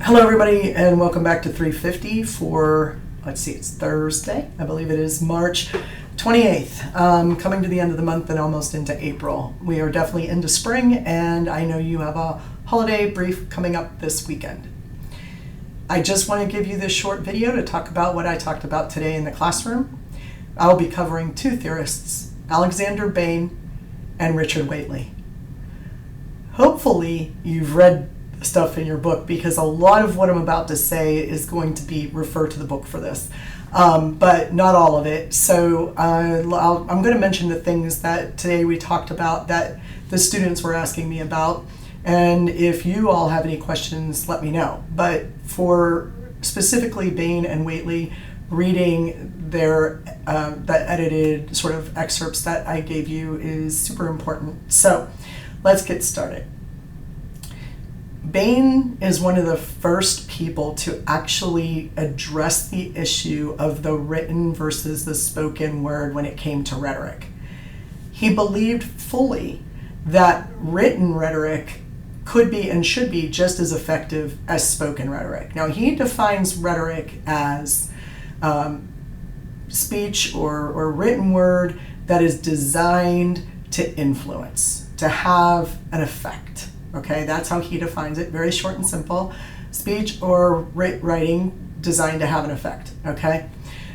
Hello everybody and welcome back to 350 for, it's Thursday, I believe it is March 28th, coming to the end of the month and almost into April. We are definitely into spring and I know you have a holiday brief coming up this weekend. I just want to give you this short video to talk about what I talked about today in the classroom. I'll be covering two theorists, Alexander Bain and Richard Whately. Hopefully you've read stuff in your book, because a lot of what I'm about to say is going to be refer to the book for this, but not all of it. So I'm going to mention the things that today we talked about that the students were asking me about, and if you all have any questions, let me know. But for specifically Bain and Whately, reading their the edited sort of excerpts that I gave you is super important. So let's get started. Bain is one of the first people to actually address the issue of the written versus the spoken word when it came to rhetoric. He believed fully that written rhetoric could be and should be just as effective as spoken rhetoric. Now, he defines rhetoric as speech or written word that is designed to influence, to have an effect. Okay, that's how he defines it, very short and simple. Speech or writing designed to have an effect, okay?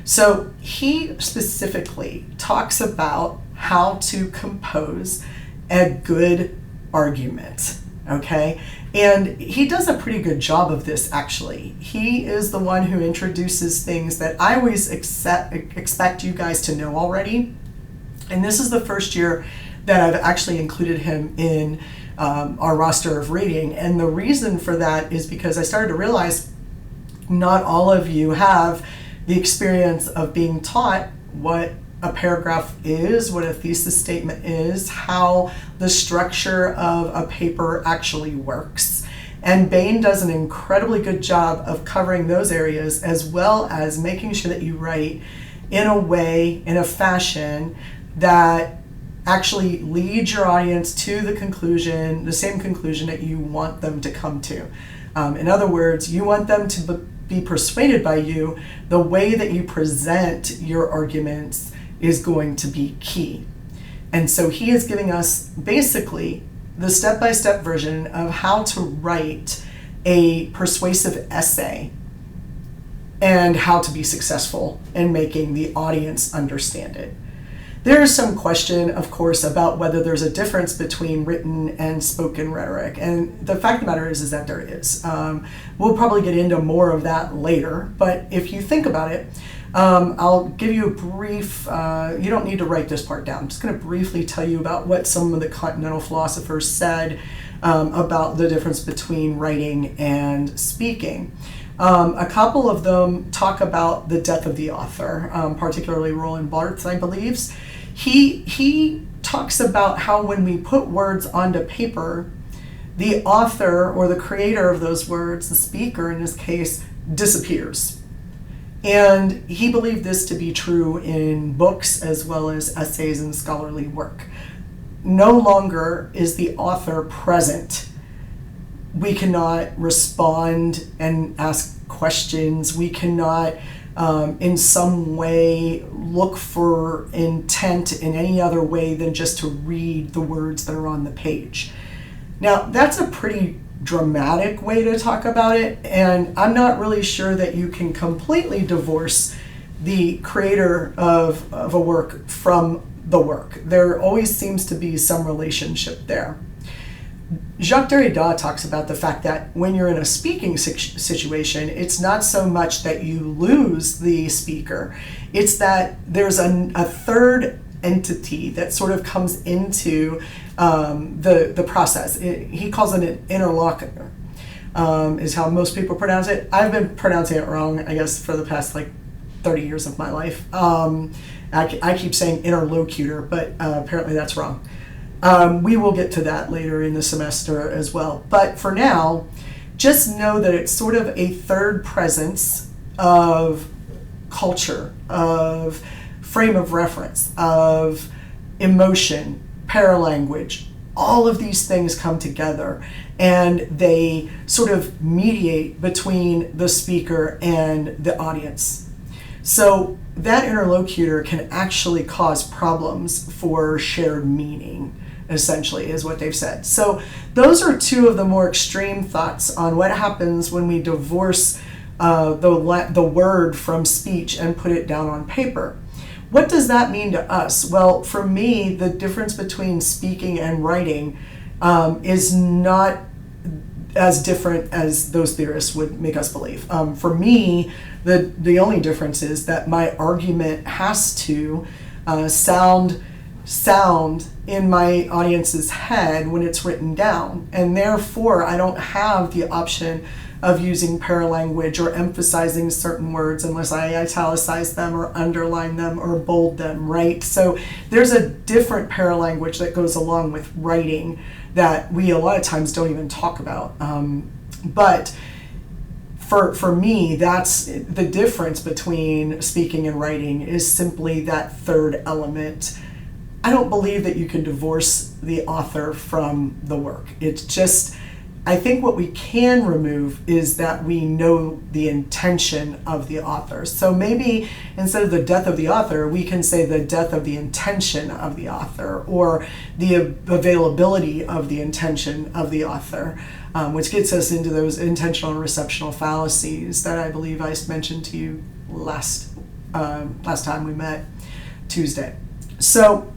So he specifically talks about how to compose a good argument, okay? And he does a pretty good job of this, actually. He is the one who introduces things that I always expect you guys to know already. And this is the first year that I've actually included him in our roster of reading. And the reason for that is because I started to realize not all of you have the experience of being taught what a paragraph is, what a thesis statement is, how the structure of a paper actually works. And Bain does an incredibly good job of covering those areas, as well as making sure that you write in a way, in a fashion that actually lead your audience to the conclusion, the same conclusion that you want them to come to. In other words, you want them to be persuaded by you. The way that you present your arguments is going to be key. And so he is giving us basically the step-by-step version of how to write a persuasive essay and how to be successful in making the audience understand it. There is some question, of course, about whether there's a difference between written and spoken rhetoric. And the fact of the matter is that there is. We'll probably get into more of that later. But if you think about it, I'll give you a brief, you don't need to write this part down. I'm just going to briefly tell you about what some of the continental philosophers said about the difference between writing and speaking. A couple of them talk about the death of the author, particularly Roland Barthes, I believe. He talks about how when we put words onto paper, the author or the creator of those words, the speaker in this case, disappears. And he believed this to be true in books as well as essays and scholarly work. No longer is the author present. We cannot respond and ask questions. We cannot in some way look for intent in any other way than just to read the words that are on the page. Now, that's a pretty dramatic way to talk about it, and I'm not really sure that you can completely divorce the creator of a work from the work. There always seems to be some relationship there. Jacques Derrida talks about the fact that when you're in a speaking situation, it's not so much that you lose the speaker, it's that there's a third entity that sort of comes into the process. He calls it an interlocutor, is how most people pronounce it. I've been pronouncing it wrong, I guess, for the past 30 years of my life. I keep saying interlocutor, but apparently that's wrong. We will get to that later in the semester as well. But for now, just know that it's sort of a third presence of culture, of frame of reference, of emotion, paralanguage. All of these things come together. and they sort of mediate between the speaker and the audience. So that interlocutor can actually cause problems for shared meaning, essentially, is what they've said. So those are two of the more extreme thoughts on what happens when we divorce the word from speech and put it down on paper. What does that mean to us? Well, for me, the difference between speaking and writing is not as different as those theorists would make us believe. For me, the only difference is that my argument has to sound in my audience's head when it's written down, and therefore I don't have the option of using paralanguage or emphasizing certain words unless I italicize them or underline them or bold them, right? So there's a different paralanguage that goes along with writing that we a lot of times don't even talk about. But for me, that's the difference between speaking and writing, is simply that third element. I don't believe that you can divorce the author from the work. It's just, I think what we can remove is that we know the intention of the author. So maybe instead of the death of the author, we can say the death of the intention of the author, or the availability of the intention of the author, which gets us into those intentional and receptional fallacies that I believe I mentioned to you last time we met, Tuesday. So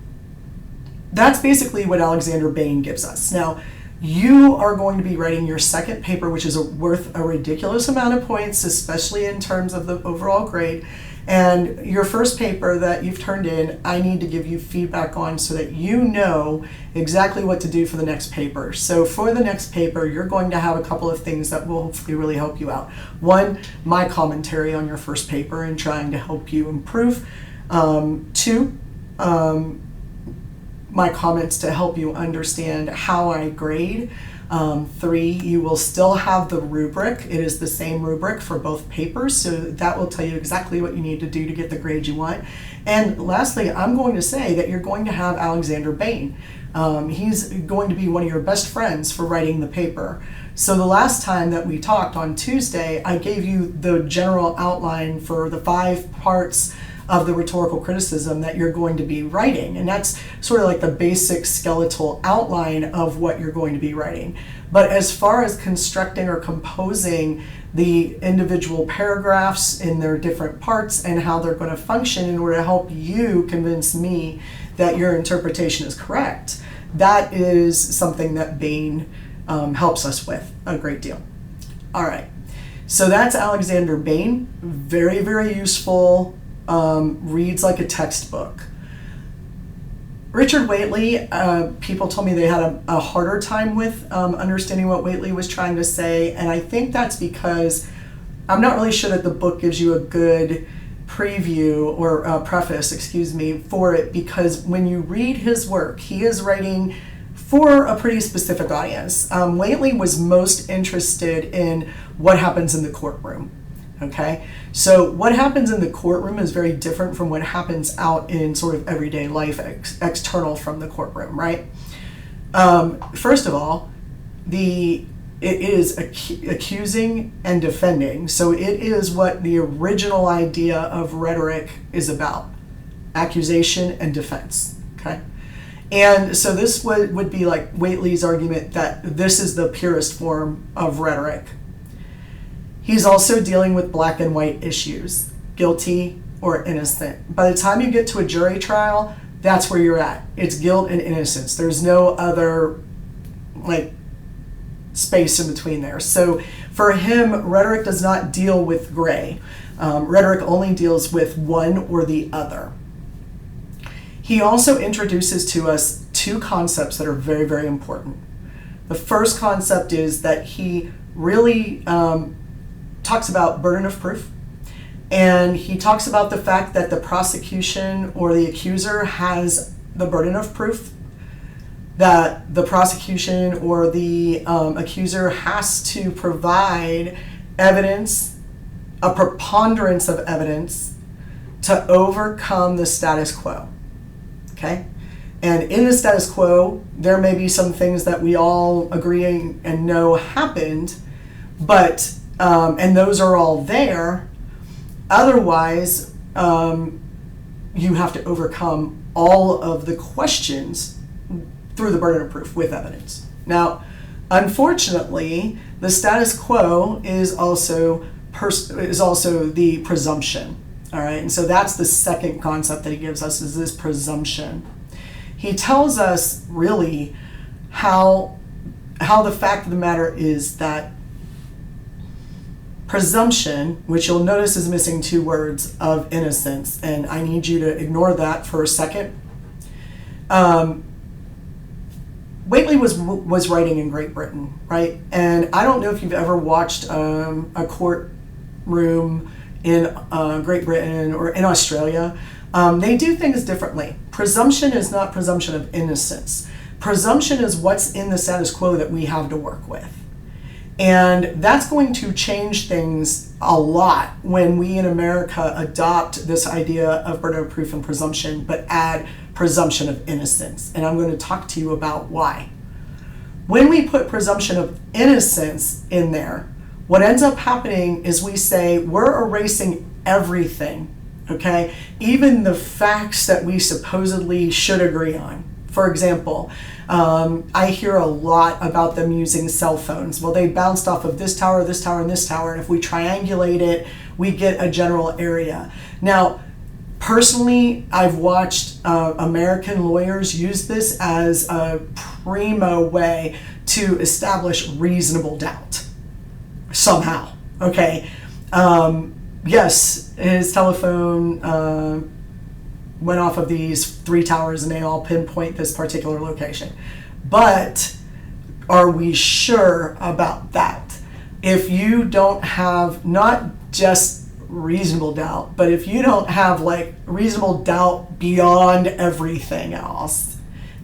that's basically what Alexander Bain gives us. Now, you are going to be writing your second paper, which is worth a ridiculous amount of points, especially in terms of the overall grade. And your first paper that you've turned in, I need to give you feedback on so that you know exactly what to do for the next paper. So for the next paper, you're going to have a couple of things that will hopefully really help you out. One, my commentary on your first paper and trying to help you improve. Two, my comments to help you understand how I grade. Three, you will still have the rubric. It is the same rubric for both papers, so that will tell you exactly what you need to do to get the grade you want. And lastly, I'm going to say that you're going to have Alexander Bain. He's going to be one of your best friends for writing the paper. So the last time that we talked on Tuesday, I gave you the general outline for the 5 parts of the rhetorical criticism that you're going to be writing. And that's sort of like the basic skeletal outline of what you're going to be writing. But as far as constructing or composing the individual paragraphs in their different parts and how they're going to function in order to help you convince me that your interpretation is correct, that is something that Bain helps us with a great deal. All right, so that's Alexander Bain. Very, very useful. Reads like a textbook. Richard Whately, people told me they had a harder time with understanding what Whately was trying to say, and I think that's because I'm not really sure that the book gives you a good preview or preface, for it, because when you read his work, he is writing for a pretty specific audience. Whately was most interested in what happens in the courtroom. Okay, so what happens in the courtroom is very different from what happens out in sort of everyday life external from the courtroom, right? First of all, it is accusing and defending. So it is what the original idea of rhetoric is about: accusation and defense. Okay, and so this would be like Whately's argument that this is the purest form of rhetoric. He's also dealing with black and white issues, guilty or innocent. By the time you get to a jury trial, that's where you're at. It's guilt and innocence. There's no other space in between there. So for him, rhetoric does not deal with gray. Rhetoric only deals with one or the other. He also introduces to us 2 concepts that are very, very important. The first concept is that he really talks about burden of proof, and he talks about the fact that the prosecution or the accuser has the burden of proof, that the prosecution or the accuser has to provide evidence, a preponderance of evidence, to overcome the status quo. Okay? And in the status quo, there may be some things that we all agree and know happened, but and those are all there. Otherwise, you have to overcome all of the questions through the burden of proof with evidence. Now, unfortunately, the status quo is also the presumption. All right, and so that's the second concept that he gives us, is this presumption. He tells us really how the fact of the matter is that presumption, which you'll notice is missing two words, of innocence, and I need you to ignore that for a second. Whately was writing in Great Britain, right? And I don't know if you've ever watched a courtroom in Great Britain or in Australia. They do things differently. Presumption is not presumption of innocence. Presumption is what's in the status quo that we have to work with. And that's going to change things a lot when we in America adopt this idea of burden of proof and presumption, but add presumption of innocence. And I'm going to talk to you about why. When we put presumption of innocence in there, what ends up happening is we say we're erasing everything, okay? Even the facts that we supposedly should agree on. For example, I hear a lot about them using cell phones. Well, they bounced off of this tower, and this tower, and if we triangulate it, we get a general area. Now, personally, I've watched American lawyers use this as a primo way to establish reasonable doubt. Somehow, okay? Yes, his telephone went off of these 3 towers and they all pinpoint this particular location. But are we sure about that? If you don't have not just reasonable doubt, but if you don't have like reasonable doubt beyond everything else,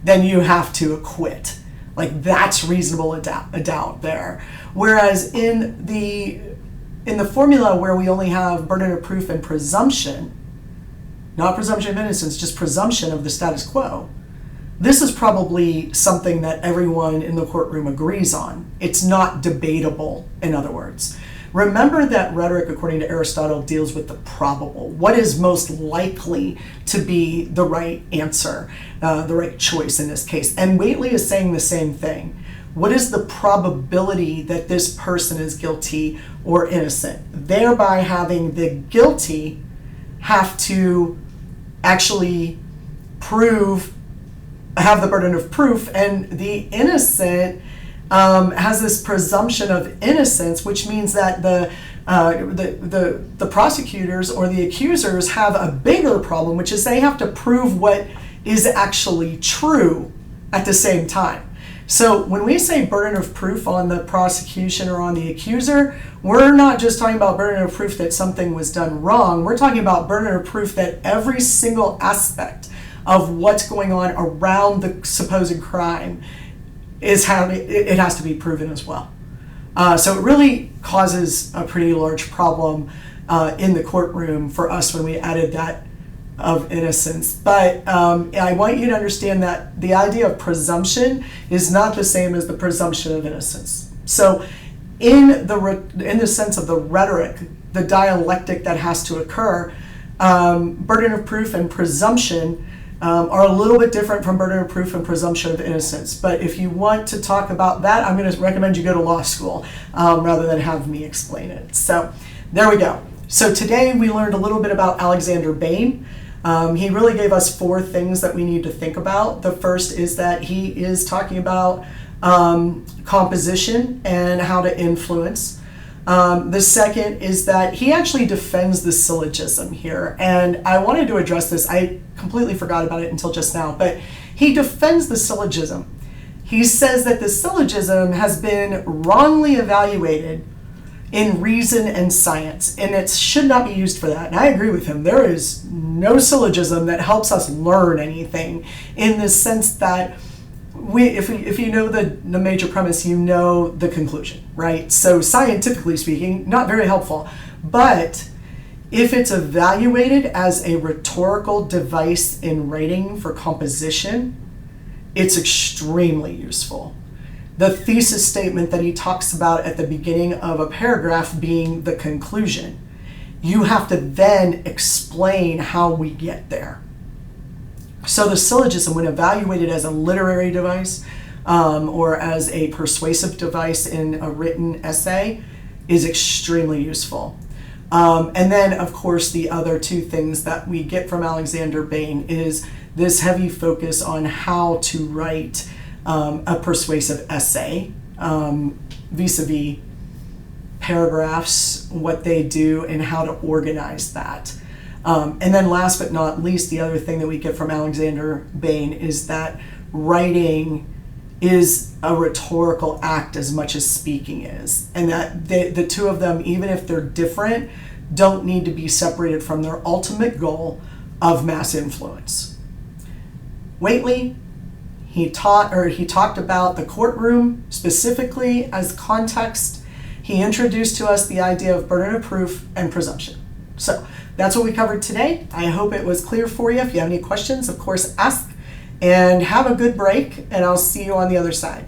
then you have to acquit. Like that's reasonable a doubt there. Whereas in the formula where we only have burden of proof and presumption, not presumption of innocence, just presumption of the status quo, this is probably something that everyone in the courtroom agrees on. It's not debatable, in other words. Remember that rhetoric, according to Aristotle, deals with the probable. What is most likely to be the right answer, the right choice in this case? And Whately is saying the same thing. What is the probability that this person is guilty or innocent? Thereby having the guilty have to actually have the burden of proof, and the innocent has this presumption of innocence, which means that the prosecutors or the accusers have a bigger problem, which is they have to prove what is actually true at the same time. So when we say burden of proof on the prosecution or on the accuser, we're not just talking about burden of proof that something was done wrong. We're talking about burden of proof that every single aspect of what's going on around the supposed crime it has to be proven as well. So it really causes a pretty large problem in the courtroom for us when we added that of innocence. But I want you to understand that the idea of presumption is not the same as the presumption of innocence. So in the sense of the rhetoric, the dialectic that has to occur, burden of proof and presumption are a little bit different from burden of proof and presumption of innocence. But if you want to talk about that, I'm going to recommend you go to law school rather than have me explain it. So there we go. So today we learned a little bit about Alexander Bain. He really gave us 4 things that we need to think about. The first is that he is talking about composition and how to influence. The second is that he actually defends the syllogism here. And I wanted to address this. I completely forgot about it until just now. But he defends the syllogism. He says that the syllogism has been wrongly evaluated in reason and science, and it should not be used for that. And I agree with him. There is no syllogism that helps us learn anything in the sense that if you know the major premise, you know the conclusion, right? So scientifically speaking, not very helpful. But if it's evaluated as a rhetorical device in writing for composition, it's extremely useful. The thesis statement that he talks about at the beginning of a paragraph being the conclusion. You have to then explain how we get there. So the syllogism, when evaluated as a literary device or as a persuasive device in a written essay, is extremely useful. And then, of course, the other two things that we get from Alexander Bain is this heavy focus on how to write a persuasive essay vis-a-vis paragraphs, what they do, and how to organize that. And then last but not least, the other thing that we get from Alexander Bain is that writing is a rhetorical act as much as speaking is. And that the two of them, even if they're different, don't need to be separated from their ultimate goal of mass influence. Whately, he talked about the courtroom specifically as context. He introduced to us the idea of burden of proof and presumption. So that's what we covered today. I hope it was clear for you. If you have any questions, of course, ask. And have a good break, and I'll see you on the other side.